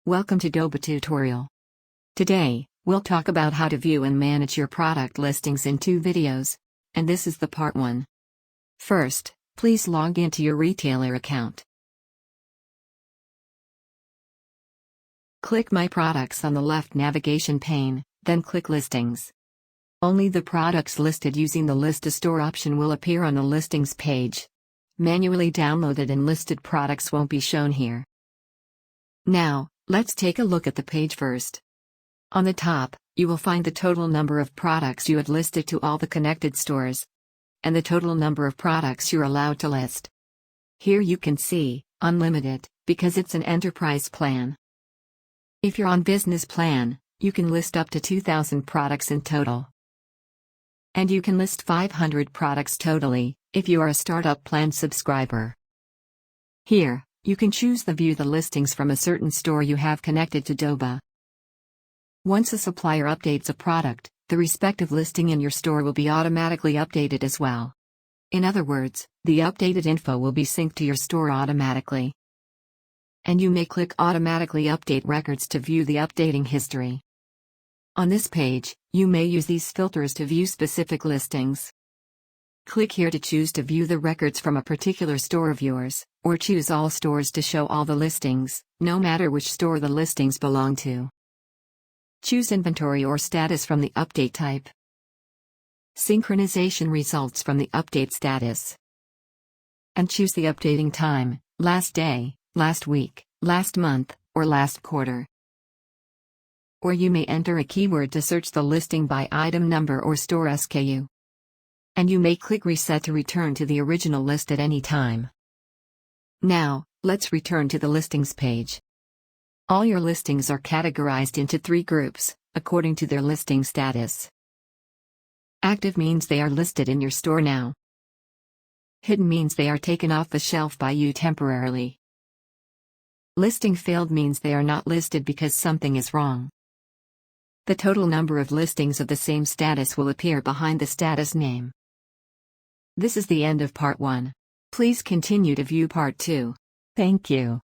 Welcome to Doba tutorial. Today, we'll talk about how to view and manage your product listings in 2 videos, and this is the part 1. First, please log into your retailer account. Click My Products on the left navigation pane, then click Listings. Only the products listed using the List a Store option will appear on the listings page. Manually downloaded and listed products won't be shown here. Now, let's take a look at the page first. On the top, you will find the total number of products you had listed to all the connected stores, and the total number of products you're allowed to list. Here you can see, unlimited, because it's an enterprise plan. If you're on business plan, you can list up to 2,000 products in total. And you can list 500 products totally, if you are a startup plan subscriber. Here, you can choose to view the listings from a certain store you have connected to Doba. Once a supplier updates a product, the respective listing in your store will be automatically updated as well. In other words, the updated info will be synced to your store automatically. And you may click Automatically Update Records to view the updating history. On this page, you may use these filters to view specific listings. Click here to choose to view the records from a particular store of yours, or choose all stores to show all the listings, no matter which store the listings belong to. Choose Inventory or Status from the update type. Synchronization results from the update status. And choose the updating time, last day, last week, last month, or last quarter. Or you may enter a keyword to search the listing by item number or store SKU. And you may click Reset to return to the original list at any time. Now, let's return to the listings page. All your listings are categorized into 3 groups, according to their listing status. Active means they are listed in your store now. Hidden means they are taken off the shelf by you temporarily. Listing failed means they are not listed because something is wrong. The total number of listings of the same status will appear behind the status name. This is the end of part 1. Please continue to view part 2. Thank you.